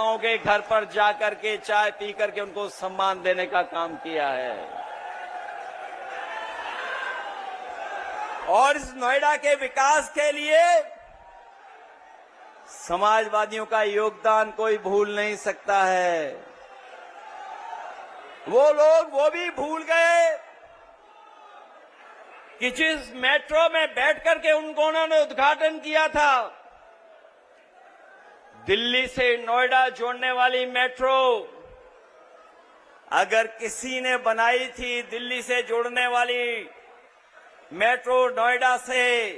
कार्यकर्ताओं के घर पर जाकर के चाय पी करके उनको सम्मान देने का काम किया है। और इस नोएडा के विकास के लिए समाजवादियों का योगदान कोई भूल नहीं सकता है। वो लोग वो भी भूल गए कि जिस मेट्रो में बैठ करके उन्होंने उद्घाटन किया था, दिल्ली से नोएडा जोड़ने वाली मेट्रो, अगर किसी ने बनाई थी दिल्ली से जोड़ने वाली मेट्रो नोएडा से,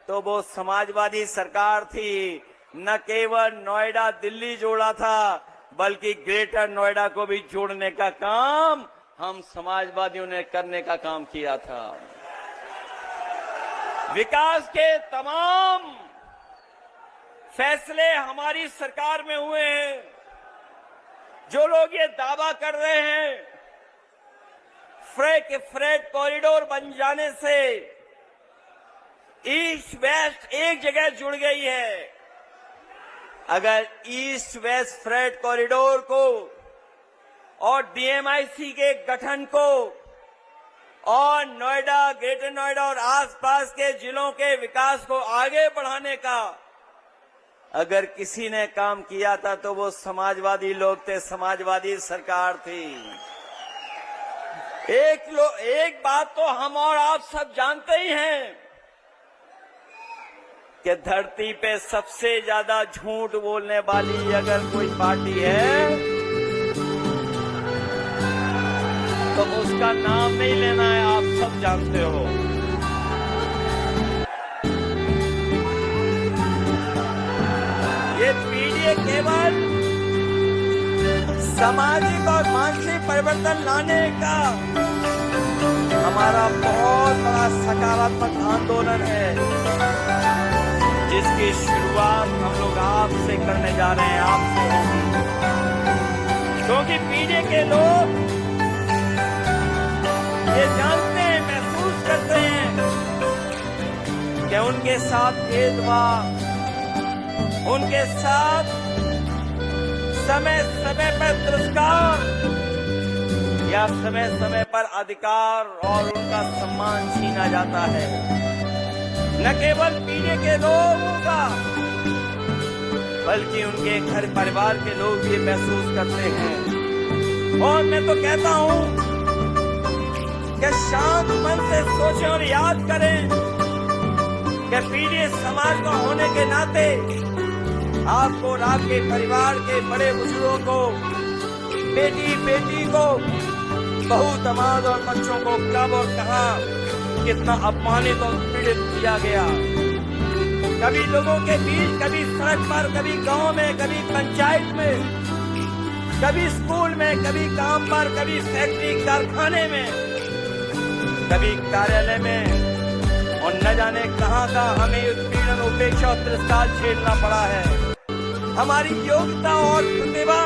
तो वो समाजवादी सरकार थी। न केवल नोएडा दिल्ली जोड़ा था, बल्कि ग्रेटर नोएडा को भी जोड़ने का काम हम समाजवादियों ने करने का काम किया था। विकास के तमाम फैसले हमारी सरकार में हुए हैं। जो लोग ये दावा कर रहे हैं फ्रेट कॉरिडोर बन जाने से ईस्ट वेस्ट एक जगह जुड़ गई है, अगर ईस्ट वेस्ट फ्रेट कॉरिडोर को और डीएमआईसी के गठन को और नोएडा, ग्रेटर नोएडा और आसपास के जिलों के विकास को आगे बढ़ाने का अगर किसी ने काम किया था तो वो समाजवादी लोग थे, समाजवादी सरकार थी। एक बात तो हम और आप सब जानते ही हैं कि धरती पे सबसे ज्यादा झूठ बोलने वाली अगर कोई पार्टी है तो उसका नाम नहीं लेना है, आप सब जानते हो। ये पीडीए केवल सामाजिक और मानसिक परिवर्तन लाने का हमारा बहुत बड़ा सकारात्मक आंदोलन है, जिसकी शुरुआत हम लोग आपसे करने जा रहे हैं, आपसे होगी। क्योंकि पीडीए के लोग ये जानते हैं, महसूस करते हैं कि उनके साथ भेदभाव, उनके साथ समय समय पर तिरस्कार या समय समय पर अधिकार और उनका सम्मान छीना जाता है। न केवल पीढ़ी के लोगों का, बल्कि उनके घर परिवार के लोग भी महसूस करते हैं। और मैं तो कहता हूं कि शांत मन से सोचें और याद करें कि पीढ़ी समाज का होने के नाते आपको और आपके परिवार के बड़े बुजुर्गों को, बेटी बेटी को, बहू दामाद और बच्चों को कब और कहां कितना अपमानित और पीड़ित किया गया। कभी लोगों के बीच, कभी सड़क पर, कभी गांव में, कभी पंचायत में, कभी स्कूल में, कभी काम पर, कभी फैक्ट्री कारखाने में, कभी कार्यालय में, और न जाने कहां का हमें उत्पीड़न, उपेक्षा और तिरस्कार झेलना पड़ा है। हमारी योग्यता और प्रतिभा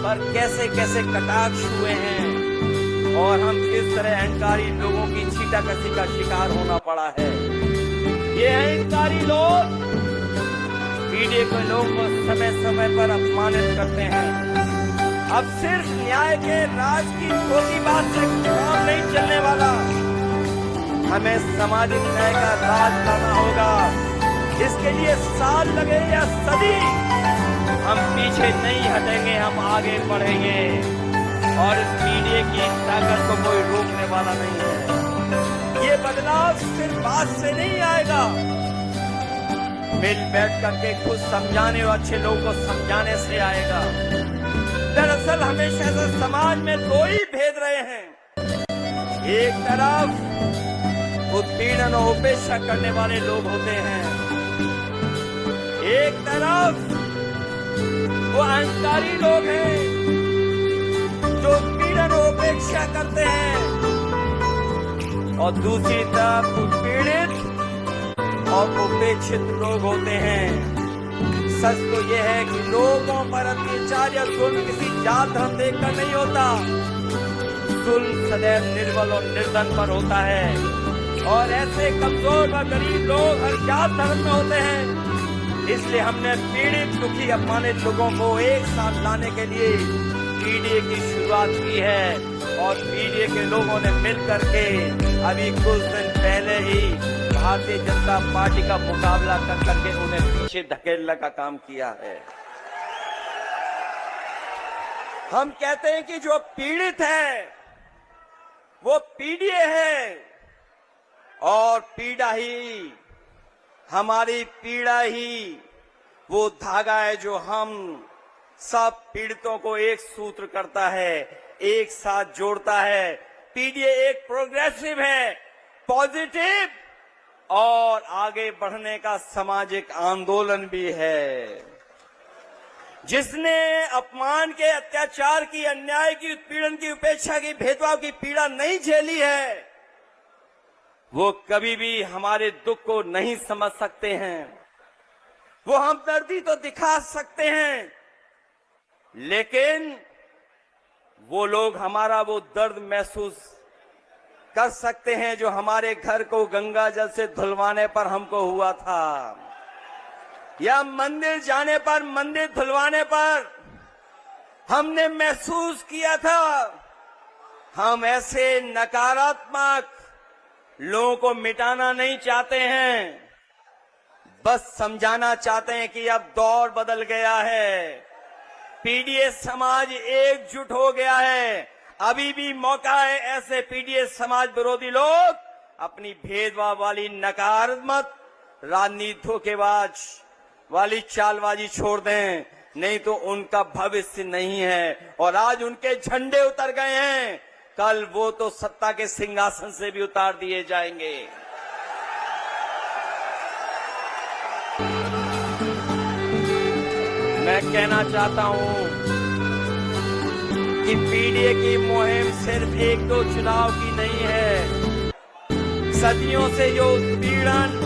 पर कैसे कैसे कटाक्ष हुए हैं और हम किस तरह अहंकारी लोगों की छीटाकशी का शिकार होना पड़ा है। ये अहंकारी लोग पीढ़ी के लोगों को समय समय पर अपमानित करते हैं। अब सिर्फ न्याय के राज की छोटी बात से काम नहीं चलने वाला, हमें सामाजिक न्याय का राज करना होगा। इसके लिए साल लगे या सदी, हम पीछे नहीं हटेंगे, हम आगे बढ़ेंगे और इस मीडिया की ताकत को कोई रोकने वाला नहीं है। ये बदलाव सिर्फ बात से नहीं आएगा, मिल बैठ करके खुद समझाने और अच्छे लोगों को समझाने से आएगा। दरअसल हमेशा से समाज में दो ही भेद रहे हैं, एक तरफ उत्पीड़न और उपेक्षा करने वाले लोग होते हैं, एक तरफ वो अहंकारी लोग हैं जो उत्पीड़न और उपेक्षा करते हैं, और दूसरी तरफ उत्पीड़ित और उपेक्षित लोग होते हैं। सच तो यह है कि लोगों पर अत्याचार या जुल्म किसी जात धर्म देखकर नहीं होता, जुल्म सदैव निर्बल और निर्धन पर होता है। और ऐसे कमजोर व गरीब लोग हर जात धर्म में होते हैं, इसलिए हमने पीड़ित, दुखी, अपमानित लोगों को एक साथ लाने के लिए पीडीए की शुरुआत की है। और पीडीए के लोगों ने मिलकर के अभी कुछ दिन पहले ही भारतीय जनता पार्टी का मुकाबला कर करके उन्हें पीछे धकेलने का काम किया है। हम कहते हैं कि जो पीड़ित है वो पीडीए है, और पीड़ा ही, हमारी पीड़ा ही वो धागा है जो हम सब पीड़ितों को एक सूत्र करता है, एक साथ जोड़ता है। पीडीए एक प्रोग्रेसिव है, पॉजिटिव और आगे बढ़ने का सामाजिक आंदोलन भी है। जिसने अपमान के, अत्याचार की, अन्याय की, उत्पीड़न की, उपेक्षा की, भेदभाव की पीड़ा नहीं झेली है, वो कभी भी हमारे दुख को नहीं समझ सकते हैं। वो हमदर्दी तो दिखा सकते हैं, लेकिन वो लोग हमारा वो दर्द महसूस कर सकते हैं जो हमारे घर को गंगा जल से धुलवाने पर हमको हुआ था, या मंदिर जाने पर, मंदिर धुलवाने पर हमने महसूस किया था। हम ऐसे नकारात्मक लोगों को मिटाना नहीं चाहते हैं, बस समझाना चाहते हैं कि अब दौर बदल गया है। पीडीए समाज एकजुट हो गया है। अभी भी मौका है ऐसे पीडीए समाज विरोधी लोग अपनी भेदभाव वाली, नकारात्मक राजनीति, धोखेबाज वाली चालबाजी छोड़ दें, नहीं तो उनका भविष्य नहीं है। और आज उनके झंडे उतर गए हैं, कल वो तो सत्ता के सिंहासन से भी उतार दिए जाएंगे। मैं कहना चाहता हूं कि पीडीए की मुहिम सिर्फ एक दो चुनाव की नहीं है, सदियों से जो उत्पीड़न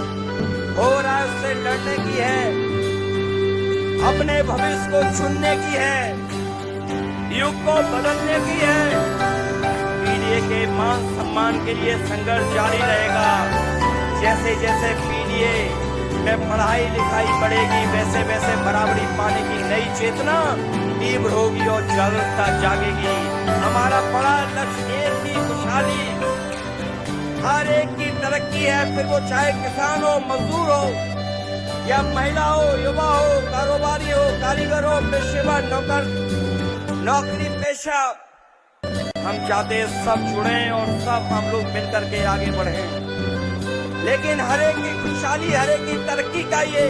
हो रहा है उससे लड़ने की है, अपने भविष्य को चुनने की है, युग को बदलने की है। पीडीए के मान सम्मान के लिए संघर्ष जारी रहेगा। जैसे जैसे पीडीए में पढ़ाई लिखाई बढ़ेगी, वैसे वैसे बराबरी पाने की नई चेतना तीव्र होगी और जागरूकता जागेगी। हमारा बड़ा लक्ष्य एक ही, खुशहाली, हर एक की तरक्की है, फिर वो चाहे किसान हो, मजदूर हो, या महिला हो, युवा हो, कारोबारी हो, कारीगर हो, पेशेवर, नौकरी पेशा। हम चाहते हैं सब जुड़े और सब हम लोग मिलकर के आगे बढ़े, लेकिन हर एक की खुशहाली, हर एक की तरक्की का ये